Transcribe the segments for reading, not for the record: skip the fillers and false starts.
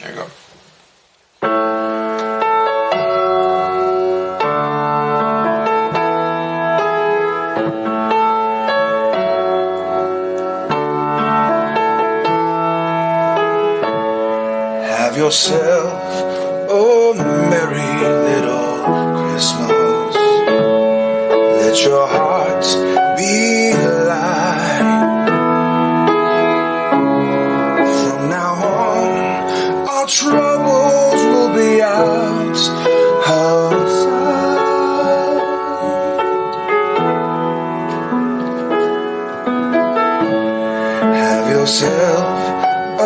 There you go. Have yourself a merry little Christmas. Let your heart be light. From now on, our troubles will be out of sight. Have yourself a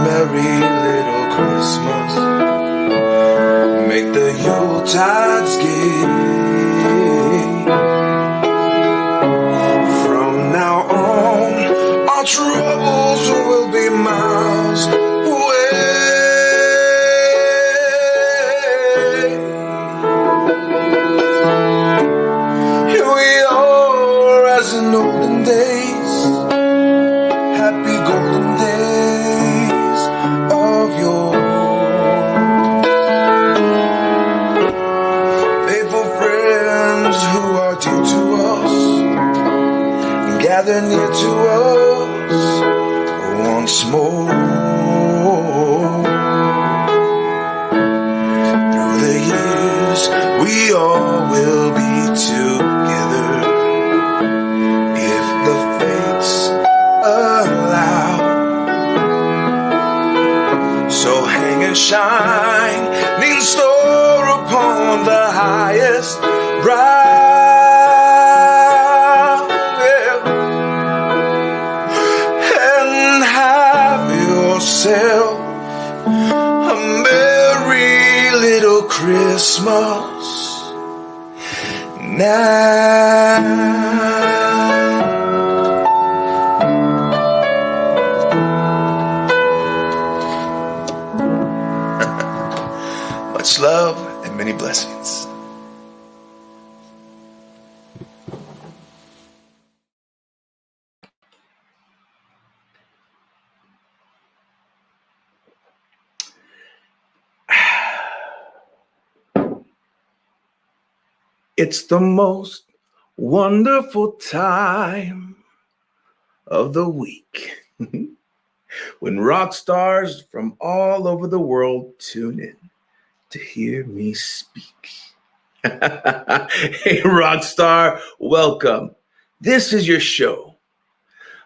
merry little Christmas. Make the Yuletides gay. From now on, our troubles will be miles away. Here we are as in olden days, happy golden days of yore. Faithful friends who are dear to us, gather near to us once more. Through the years, we all will be together if the fates allow. So hang and shine, lean store upon the highest brow. And have yourself a merry little Christmas now. Much love and many blessings. It's the most wonderful time of the week when rock stars from all over the world tune in to hear me speak. Hey, Rockstar, welcome. This is your show,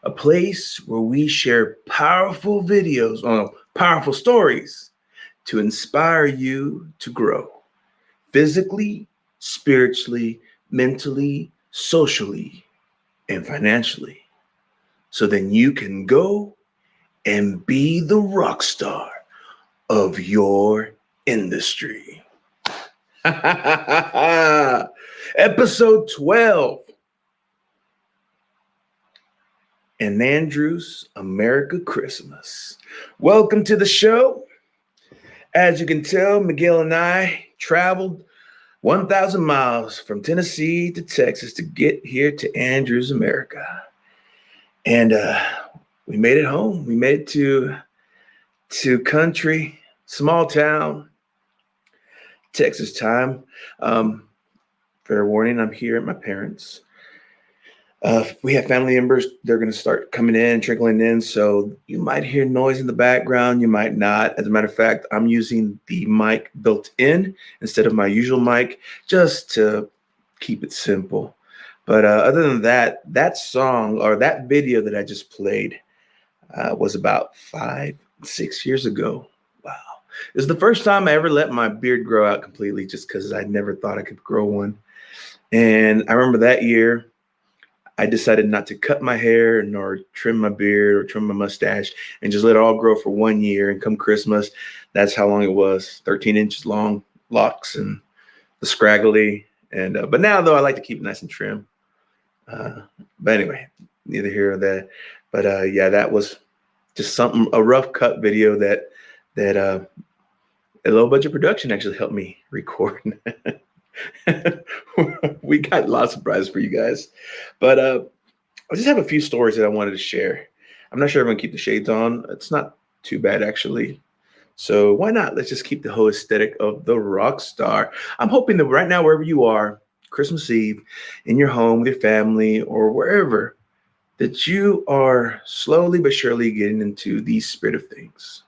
a place where we share powerful videos, powerful stories to inspire you to grow physically, spiritually, mentally, socially, and financially. So then you can go and be the rock star of your industry. Episode 12. An Andrews America Christmas. Welcome to the show. As you can tell, Miguel and I traveled 1,000 miles from Tennessee to Texas to get here to Andrews America. And we made it home. We made it to country, small town, Texas time. Fair warning, I'm here at my parents'. We have family members. They're going to start coming in, trickling in. So you might hear noise in the background. You might not. As a matter of fact, I'm using the mic built in instead of my usual mic just to keep it simple. But other than that, that song or that video that I just played was about 5-6 years ago. Wow. It was the first time I ever let my beard grow out completely just because I never thought I could grow one. And I remember that year, I decided not to cut my hair nor trim my beard or trim my mustache and just let it all grow for 1 year. And come Christmas, that's how long it was, 13 inches long locks and the scraggly. And but now, though, I like to keep it nice and trim. But anyway, neither here nor there. But yeah, that was just a rough cut video that a low budget production actually helped me record. We got lots of prizes for you guys, but I just have a few stories that I wanted to share. I'm not sure if I'm gonna keep the shades on. It's not too bad actually, So why not? Let's just keep the whole aesthetic of the rock star. I'm hoping that right now, wherever you are, Christmas Eve, in your home with your family or wherever, that you are slowly but surely getting into the spirit of things.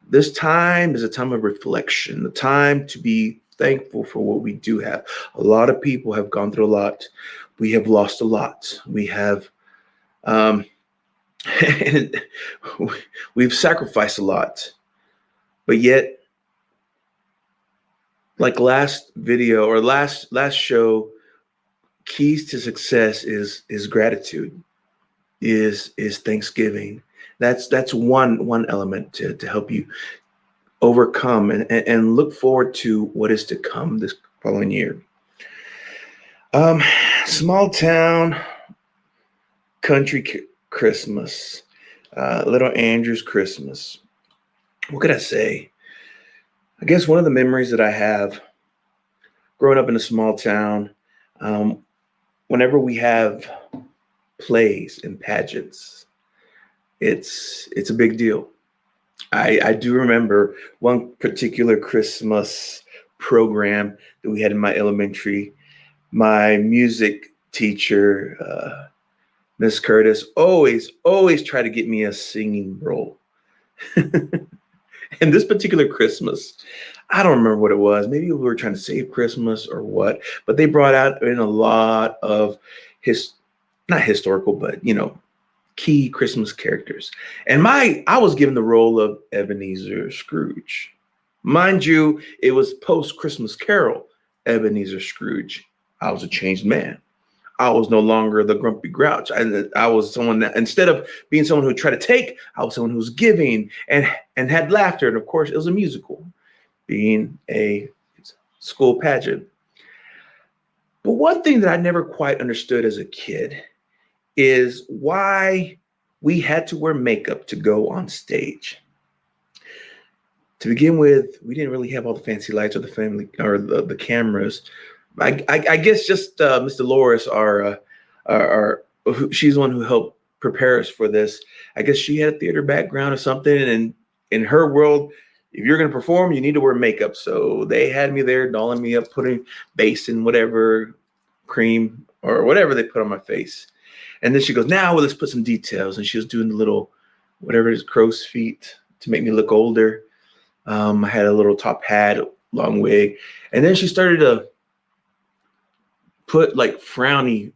This time is a time of reflection, a time to be thankful for what we do have. A lot of people have gone through a lot. We have lost a lot. We have, and we've sacrificed a lot. But yet, like last video or last show, keys to success is gratitude, is thanksgiving. That's one element to help you overcome and look forward to what is to come this following year. Um, Small town country Christmas, little Andrew's Christmas. What could I say? I guess one of the memories that I have growing up in a small town, um, whenever we have plays and pageants, it's a big deal. I do remember one particular Christmas program that we had in my elementary. My music teacher, Miss Curtis, always tried to get me a singing role. And this particular Christmas, I don't remember what it was. Maybe we were trying to save Christmas or what, but they brought out in a lot of not historical, but key Christmas characters. And I was given the role of Ebenezer Scrooge. Mind you, it was post Christmas Carol, Ebenezer Scrooge. I was a changed man. I was no longer the grumpy grouch. I was someone that, instead of being someone who tried to take, I was someone who was giving and had laughter. And of course, it was a musical, being a school pageant. But one thing that I never quite understood as a kid is why we had to wear makeup to go on stage. To begin with, we didn't really have all the fancy lights or the family or the cameras. I guess just Miss Dolores, she's the one who helped prepare us for this. I guess she had a theater background or something, and in her world, if you're going to perform, you need to wear makeup. So they had me there, dolling me up, putting base in whatever cream or whatever they put on my face. And then she goes, now let's put some details. And she was doing the little, whatever it is, crow's feet to make me look older. I had a little top hat, long wig. And then she started to put like frowny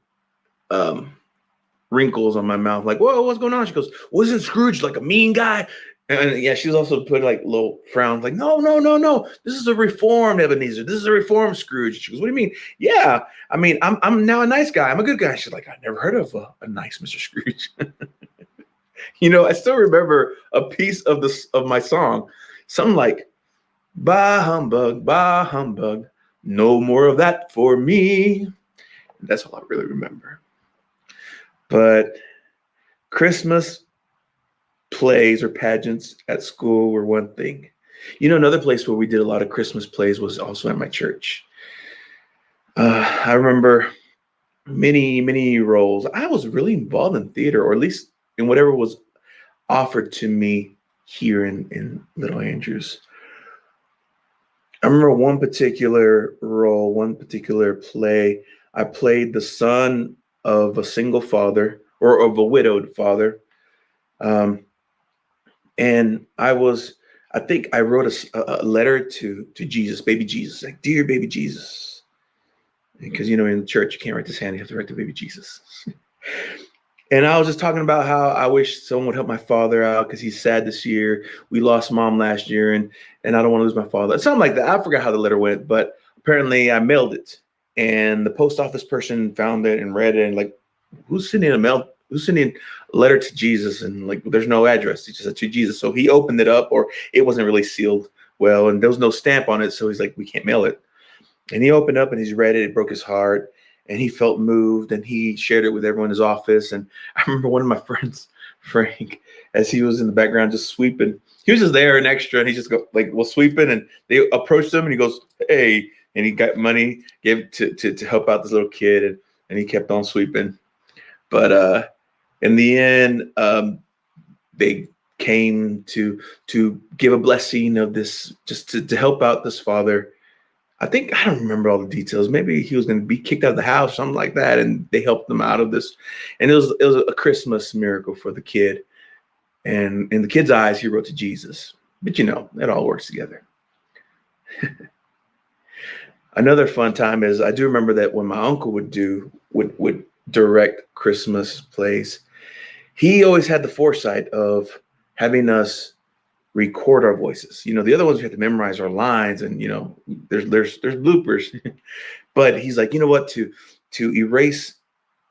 wrinkles on my mouth. Like, whoa, what's going on? She goes, wasn't Scrooge like a mean guy? And yeah, she was also put like little frowns, like, no. This is a reformed Ebenezer. This is a reformed Scrooge. She goes, what do you mean? Yeah, I mean, I'm now a nice guy. I'm a good guy. She's like, I never heard of a nice Mr. Scrooge. I still remember a piece of my song, something like, bah humbug, no more of that for me. That's all I really remember. But Christmas plays or pageants at school were one thing. Another place where we did a lot of Christmas plays was also at my church. I remember many roles. I was really involved in theater, or at least in whatever was offered to me here in Little Andrews. I remember one particular role, one particular play. I played the son of a single father or of a widowed father. And I think I wrote a letter to Jesus, baby Jesus, like, dear baby Jesus. Because, in the church, you can't write this hand, you have to write to baby Jesus. And I was just talking about how I wish someone would help my father out because he's sad this year. We lost mom last year, and I don't want to lose my father. Something like that. I forgot how the letter went, but apparently I mailed it. And the post office person found it and read it and like, who's sending a letter to Jesus? And like, there's no address. It just said to Jesus. So he opened it up, or it wasn't really sealed well, and there was no stamp on it. So he's like, we can't mail it. And he opened up and he's read it. It broke his heart. And he felt moved, and he shared it with everyone in his office. And I remember one of my friends, Frank, as he was in the background just sweeping. He was just there, an extra, and he just was sweeping. And they approached him, and he goes, "Hey!" And he got money, gave to help out this little kid, and he kept on sweeping. But in the end, they came to give a blessing of this, just to help out this father. I don't remember all the details. Maybe he was going to be kicked out of the house, something like that, and they helped him out of this. And it was a Christmas miracle for the kid. And in the kid's eyes, he wrote to Jesus. But it all works together. Another fun time is, I do remember that when my uncle would direct Christmas plays, he always had the foresight of having us record our voices. The other ones we have to memorize our lines, and there's bloopers. But he's like, you know what, to erase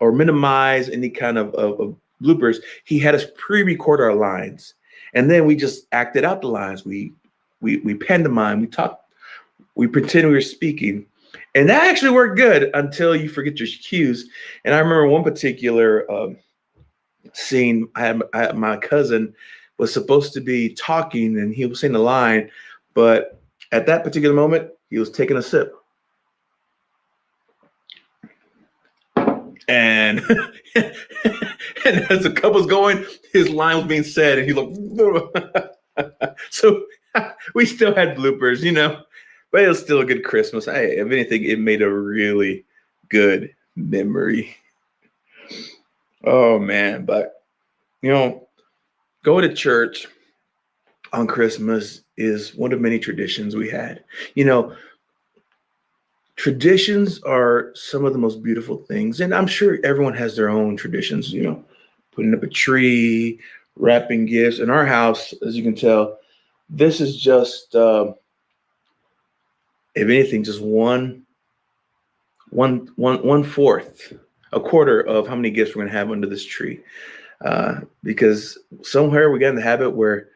or minimize any kind of bloopers, he had us pre-record our lines, and then we just acted out the lines. We pantomime, we talked, we pretend we were speaking, and that actually worked good until you forget your cues. And I remember one particular scene. I had my cousin was supposed to be talking, and he was saying a line, but at that particular moment, he was taking a sip. And and as the cup was going, his line was being said, and he looked. So we still had bloopers, but it was still a good Christmas. If anything, it made a really good memory. Oh man, but going to church on Christmas is one of many traditions we had. Traditions are some of the most beautiful things, and I'm sure everyone has their own traditions. Putting up a tree, wrapping gifts. In our house, as you can tell, this is just, if anything, just one fourth, a quarter of how many gifts we're going to have under this tree. Because somewhere we got in the habit where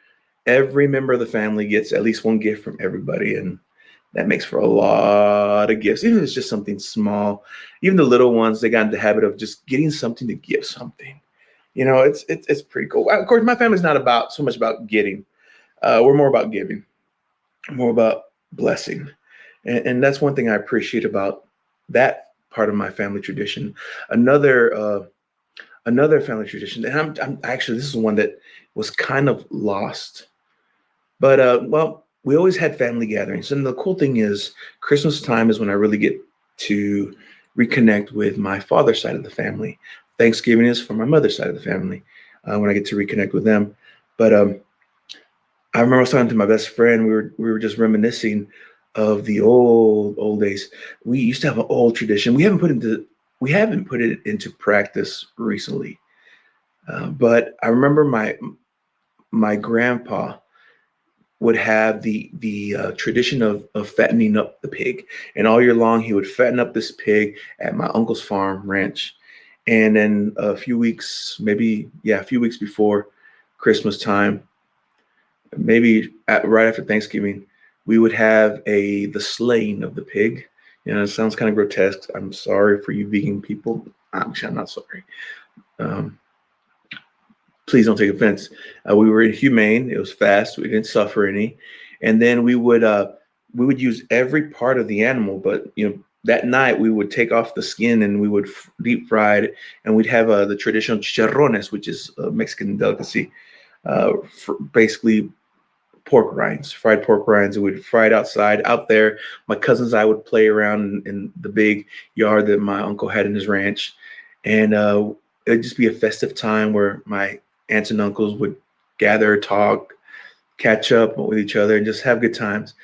every member of the family gets at least one gift from everybody, and that makes for a lot of gifts. Even if it's just something small, even the little ones, they got in the habit of just getting something to give something. It's pretty cool. Of course, my family's not so much about getting. We're more about giving, more about blessing, and that's one thing I appreciate about that part of my family tradition. Another family tradition, and I'm actually, this is one that was kind of lost, but well, we always had family gatherings. And the cool thing is, Christmas time is when I really get to reconnect with my father's side of the family. Thanksgiving is for my mother's side of the family, when I get to reconnect with them. But I remember I was talking to my best friend. We were just reminiscing of the old days. We used to have an old tradition. We haven't put it into practice recently. But I remember my grandpa would have the tradition of fattening up the pig, and all year long he would fatten up this pig at my uncle's farm ranch. And then a few weeks before Christmas time, maybe right after Thanksgiving, we would have the slaying of the pig. It sounds kind of grotesque. I'm sorry for you vegan people. Actually, I'm not sorry. Please don't take offense. We were inhumane. It was fast. We didn't suffer any. And then we would use every part of the animal, but that night we would take off the skin and we would deep fry it, and we'd have the traditional chicharrones, which is a Mexican delicacy, basically pork rinds, fried pork rinds. And we'd fry it out there. My cousins and I would play around in the big yard that my uncle had in his ranch, and it'd just be a festive time where my aunts and uncles would gather, talk, catch up with each other, and just have good times.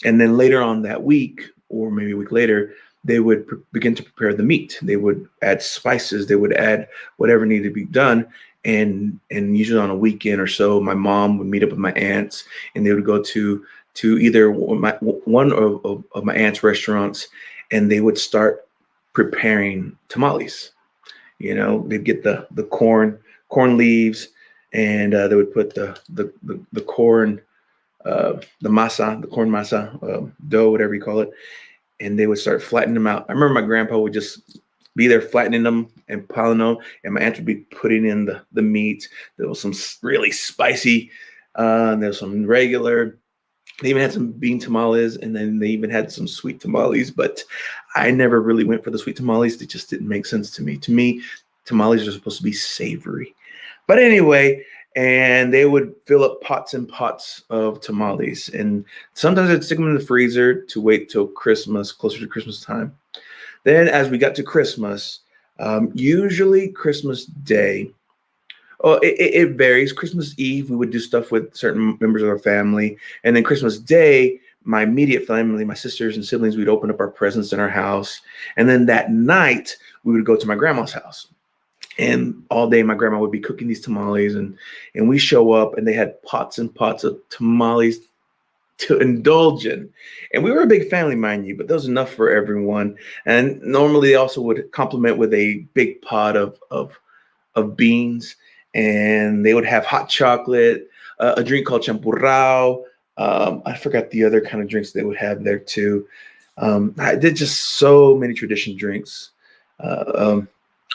And then later on that week, or maybe a week later, they would begin to prepare the meat. They would add spices. They would add whatever needed to be done. And usually on a weekend or so, my mom would meet up with my aunts, and they would go to either one of my aunts' restaurants, and they would start preparing tamales. They'd get the corn leaves, and they would put the corn, the corn masa, dough, whatever you call it, and they would start flattening them out. I remember my grandpa would just be there flattening them and piling them, and my aunt would be putting in the meat. There was some really spicy, there was some regular. They even had some bean tamales, and then they even had some sweet tamales, but I never really went for the sweet tamales. They just didn't make sense to me. To me, tamales are supposed to be savory. But anyway, and they would fill up pots and pots of tamales. And sometimes I'd stick them in the freezer to wait till Christmas, closer to Christmas time. Then as we got to Christmas, usually Christmas Day, oh, it varies. Christmas Eve, we would do stuff with certain members of our family. And then Christmas Day, my immediate family, my sisters and siblings, we'd open up our presents in our house. And then that night, we would go to my grandma's house. And all day, my grandma would be cooking these tamales. And we show up, and they had pots and pots of tamales to indulge in. And we were a big family, mind you, but that was enough for everyone. And normally, they also would complement with a big pot of beans, and they would have hot chocolate, a drink called champurrao. I forgot the other kind of drinks they would have there too. I did just so many tradition drinks.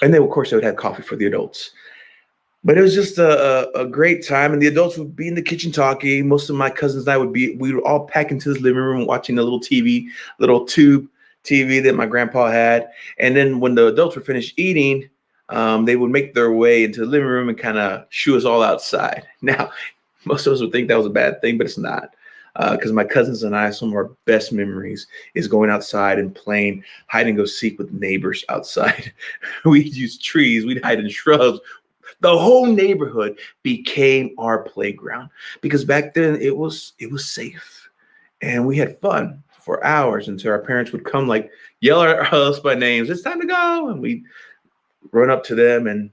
And then, of course, they would have coffee for the adults. But it was just a great time. And the adults would be in the kitchen talking. Most of my cousins and I we would all pack into this living room watching a little TV, little tube TV that my grandpa had. And then when the adults were finished eating, they would make their way into the living room and kind of shoo us all outside. Now, most of us would think that was a bad thing, but it's not. Because my cousins and I, some of our best memories is going outside and playing hide and go seek with neighbors outside. We'd use trees, we'd hide in shrubs. The whole neighborhood became our playground because back then it was safe, and we had fun for hours until our parents would come, like, yell at us by names. It's time to go, and we'd run up to them and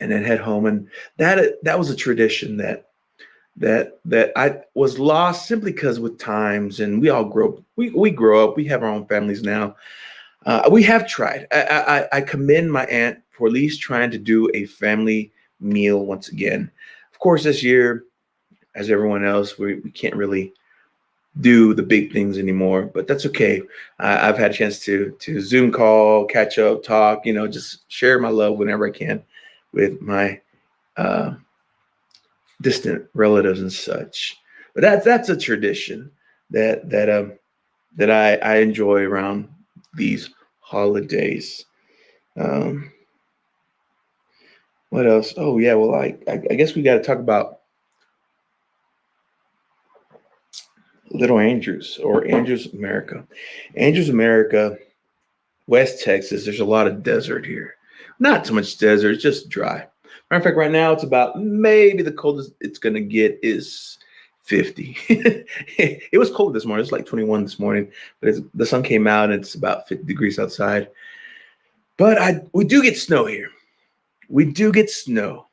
then head home. And that was a tradition that I was lost simply because with times, and we all grow up. We grow up. We have our own families now. We have tried. I commend my aunt for at least trying to do a family meal once again. Of course, this year, as everyone else, we can't really do the big things anymore, but that's okay. I've had a chance to Zoom call, catch up, talk, just share my love whenever I can with my distant relatives and such. But that's a tradition that I enjoy around these holidays. What else? Oh yeah, well I guess we got to talk about Little Andrews or Andrews America. Andrews America, West Texas. There's a lot of desert here. Not so much desert, it's just dry. Matter of fact, right now it's about maybe the coldest it's gonna get is 50. It was cold this morning. It's like 21 this morning, but the sun came out and it's about 50 degrees outside. But we do get snow here. We do get snow.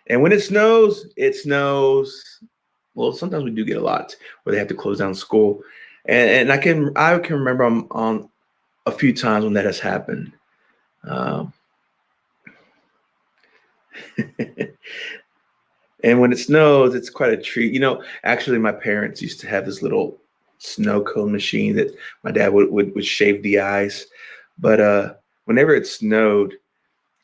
And when it snows, it snows. Well, sometimes we do get a lot where they have to close down school. And I can remember on a few times when that has happened. And when it snows, it's quite a treat. Actually, my parents used to have this little snow cone machine that my dad would shave the ice. But whenever it snowed,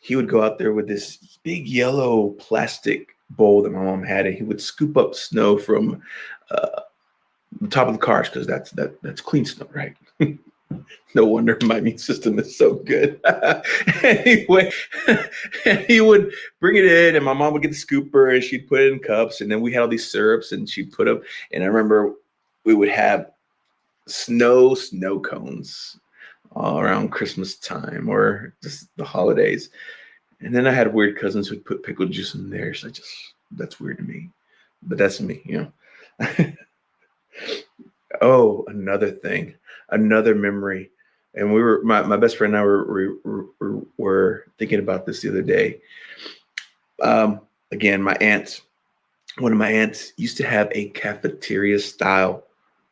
he would go out there with this big yellow plastic bowl that my mom had, and he would scoop up snow from the top of the cars because that's clean snow, right? No wonder my immune system is so good. Anyway, he would bring it in, and my mom would get the scooper, and she'd put it in cups, and then we had all these syrups, and she'd put them. And I remember we would have snow cones all around Christmas time or just the holidays. And then I had weird cousins who'd put pickle juice in there. So that's weird to me, but that's me, Oh, another thing, another memory. And my best friend and I were thinking about this the other day. Again, one of my aunts used to have a cafeteria style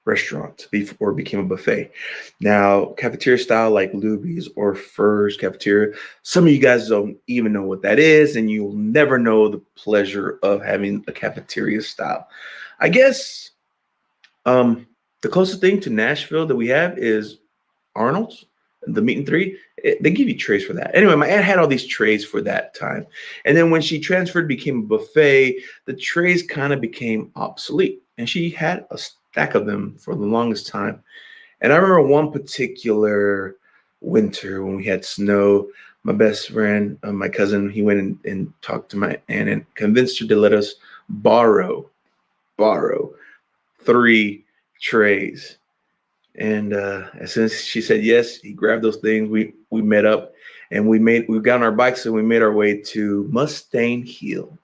restaurant before it became a buffet. Now, cafeteria style like Luby's or Furr's cafeteria, some of you guys don't even know what that is, and you'll never know the pleasure of having a cafeteria style. I guess the closest thing to Nashville that we have is Arnold's, the meat and three. They give you trays for that. Anyway, my aunt had all these trays for that time. And then when she transferred, became a buffet, the trays kind of became obsolete. And she had a stack of them for the longest time. And I remember one particular winter when we had snow, my best friend, my cousin, he went and talked to my aunt and convinced her to let us borrow 3 trays. And as soon as she said yes, he grabbed those things. We met up, and we got on our bikes and we made our way to Mustang Hill.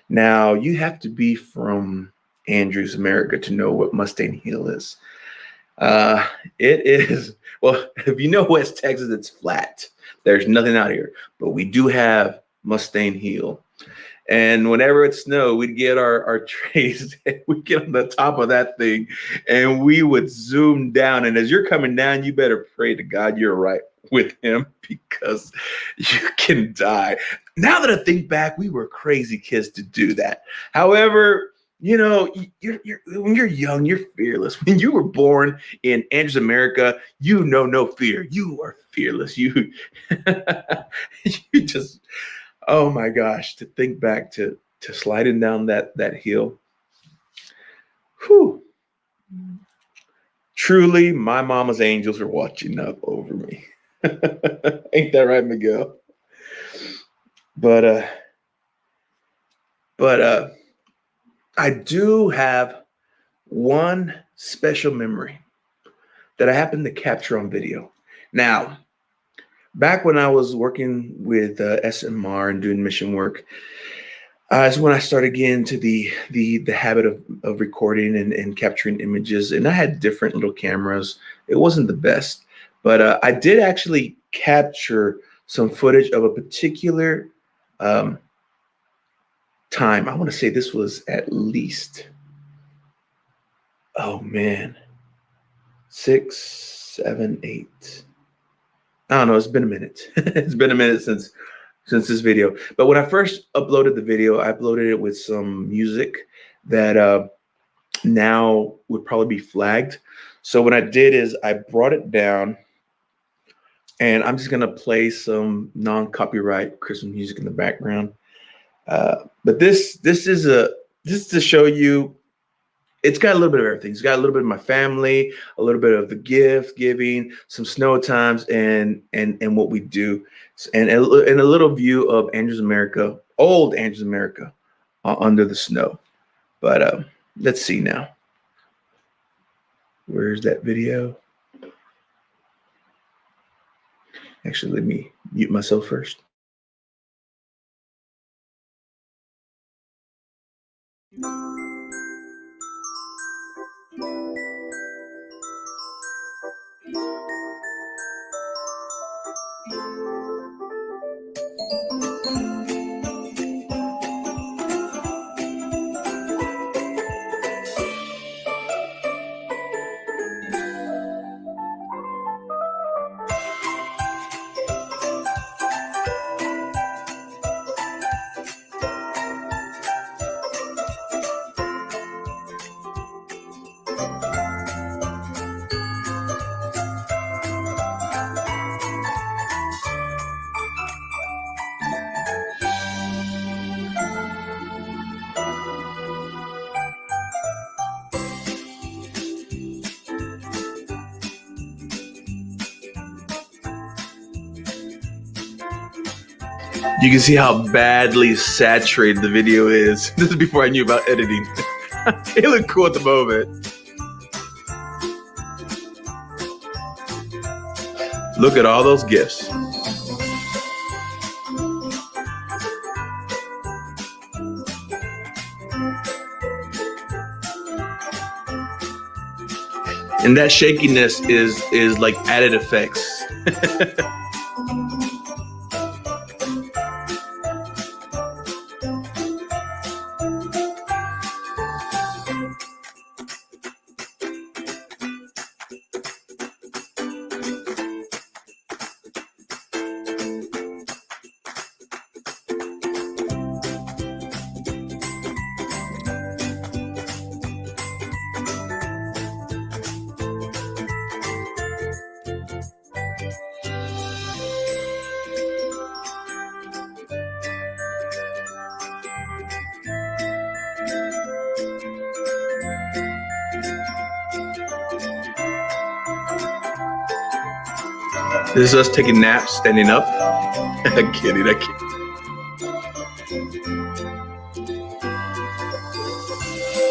Now you have to be from Andrews, America, to know what Mustang Hill is. It is, well, if you know West Texas, it's flat. There's nothing out here, but we do have Mustang Hill. And whenever it snowed, we'd get our trays, we'd get on the top of that thing, and we would zoom down. And as you're coming down, you better pray to God you're right with him, because you can die. Now that I think back, we were crazy kids to do that. However, you know, when you're young, you're fearless. When you were born in Andrews, America, you know no fear. You are fearless. You just, oh my gosh, to think back to sliding down that hill. Whew. Truly, my mama's angels are watching up over me. Ain't that right, Miguel? But I do have one special memory that I happened to capture on video. Now, back when I was working with SMR and doing mission work, is when I started getting into the habit of recording and capturing images. And I had different little cameras. It wasn't the best, but I did actually capture some footage of a particular time. I want to say this was at least, oh man, 6, 7, 8. I don't know. It's been a minute. It's been a minute since this video. But when I first uploaded the video, I uploaded it with some music that now would probably be flagged. So what I did is I brought it down, and I'm just gonna play some non-copyright Christmas music in the background. But this is to show you. It's got a little bit of everything. It's got a little bit of my family, a little bit of the gift giving, some snow times, and what we do, and a little view of Andrews, America, old Andrews, America, under the snow. But let's see now. Where's that video? Actually, let me mute myself first. You can see how badly saturated the video is. This is before I knew about editing. It looked cool at the moment. Look at all those gifts. And that shakiness is like added effects. This is us taking naps, standing up. I'm kidding.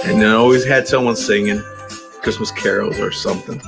And then always had someone singing Christmas carols or something.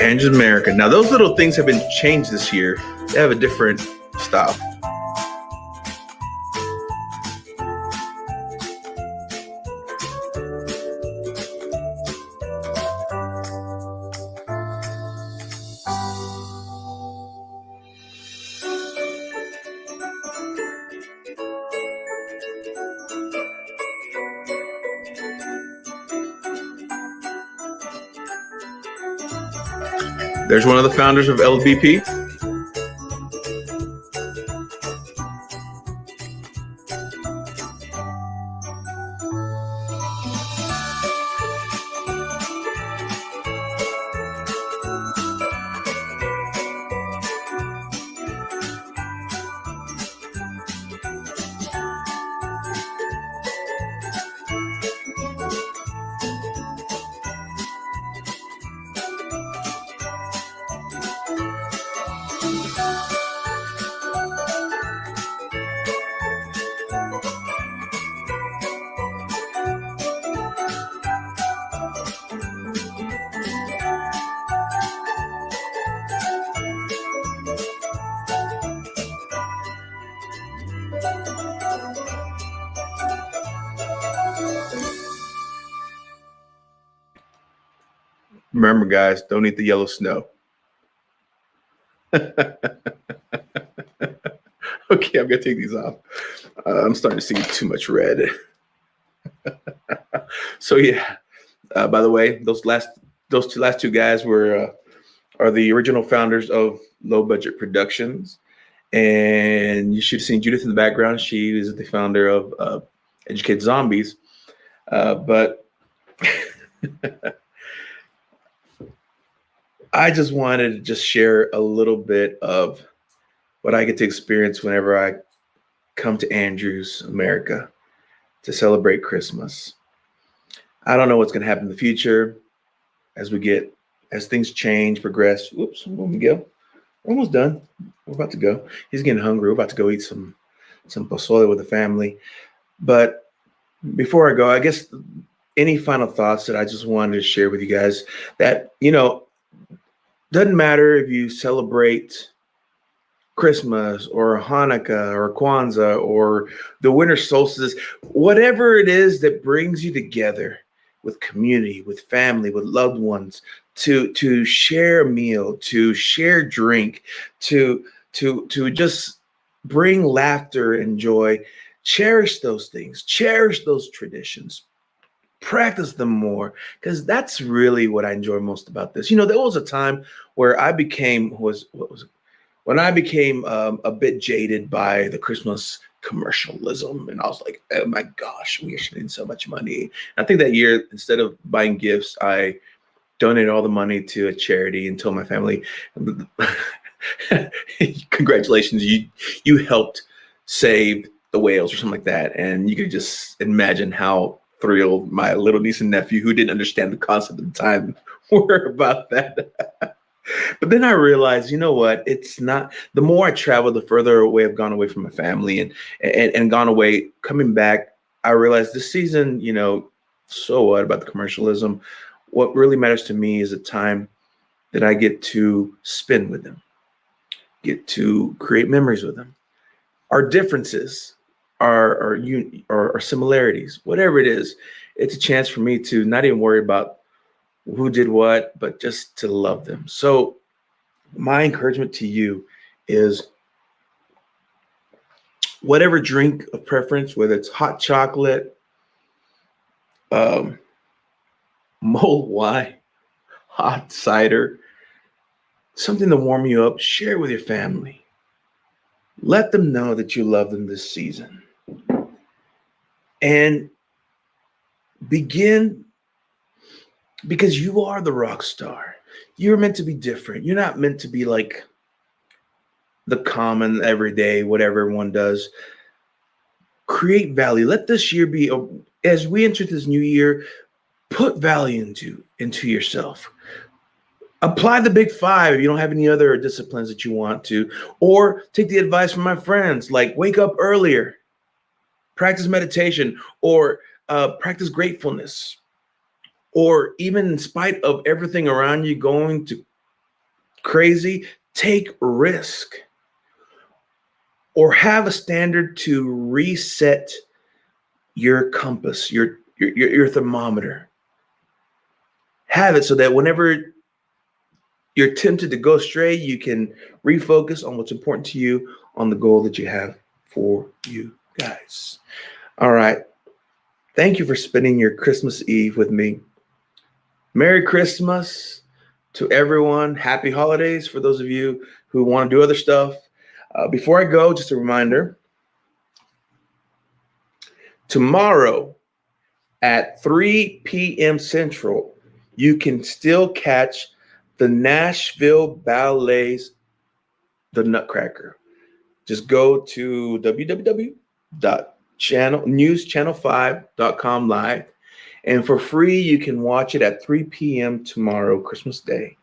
Andrew's America. Now those little things have been changed this year. They have a different style. There's one of the founders of LBP. Remember, guys, don't eat the yellow snow. Okay, I'm gonna take these off. I'm starting to see too much red. So yeah. By the way, those last two guys are the original founders of Low Budget Productions, and you should have seen Judith in the background. She is the founder of Educate Zombies, but. I just wanted to just share a little bit of what I get to experience whenever I come to Andrew's America to celebrate Christmas. I don't know what's going to happen in the future as things change, progress. Whoops, where we go? We're almost done. We're about to go. He's getting hungry. We're about to go eat some pozole with the family. But before I go, I guess any final thoughts that I just wanted to share with you guys that, doesn't matter if you celebrate Christmas or Hanukkah or Kwanzaa or the winter solstice, whatever it is that brings you together with community, with family, with loved ones, to share a meal, to share drink, to just bring laughter and joy. Cherish those things, cherish those traditions. Practice them more, because that's really what I enjoy most about this. There was a time where I became a bit jaded by the Christmas commercialism, and I was like, oh my gosh, we are spending so much money. I think that year, instead of buying gifts, I donated all the money to a charity and told my family, congratulations, you helped save the whales or something like that. And you could just imagine how thrilled my little niece and nephew, who didn't understand the concept at the time, were about that. But then I realized, you know what? It's not. The more I travel, the further away I've gone away from my family and gone away. Coming back, I realized this season, so what about the commercialism? What really matters to me is a time that I get to spend with them, get to create memories with them. Our differences, our similarities, whatever it is, it's a chance for me to not even worry about who did what, but just to love them. So my encouragement to you is whatever drink of preference, whether it's hot chocolate, um, mulled wine, hot cider, something to warm you up, share with your family. Let them know that you love them this season. And begin, because you are the rock star. You're meant to be different. You're not meant to be like the common everyday, whatever everyone does. Create value. Let this year be, as we enter this new year, put value into yourself. Apply the big five if you don't have any other disciplines that you want to, or take the advice from my friends, like wake up earlier, practice meditation, or practice gratefulness, or even in spite of everything around you going to crazy, take risk, or have a standard to reset your compass, your thermometer. Have it so that whenever you're tempted to go astray, you can refocus on what's important to you, on the goal that you have for you guys. All right. Thank you for spending your Christmas Eve with me. Merry Christmas to everyone. Happy holidays for those of you who want to do other stuff. Before I go, just a reminder, tomorrow at 3 p.m. Central, you can still catch the Nashville Ballet's The Nutcracker. Just go to www.newschannel5.com live. And for free, you can watch it at 3 p.m. tomorrow, Christmas Day.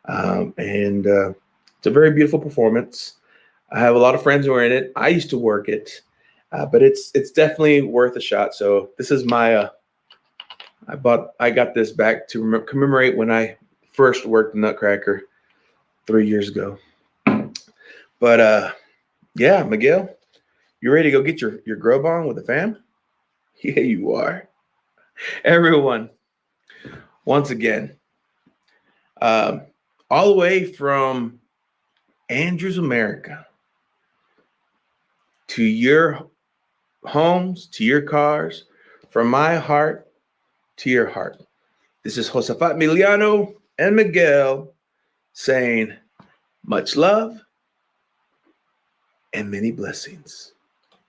It's a very beautiful performance. I have a lot of friends who are in it. I used to work it, but it's definitely worth a shot. So this is my I got this back to commemorate when I first worked the Nutcracker 3 years ago. But yeah, Miguel, you ready to go get your grub on with the fam? Yeah, you are. Everyone, once again, all the way from Andrews, America, to your homes, to your cars, from my heart to your heart. This is Josafat Emiliano and Miguel saying much love and many blessings.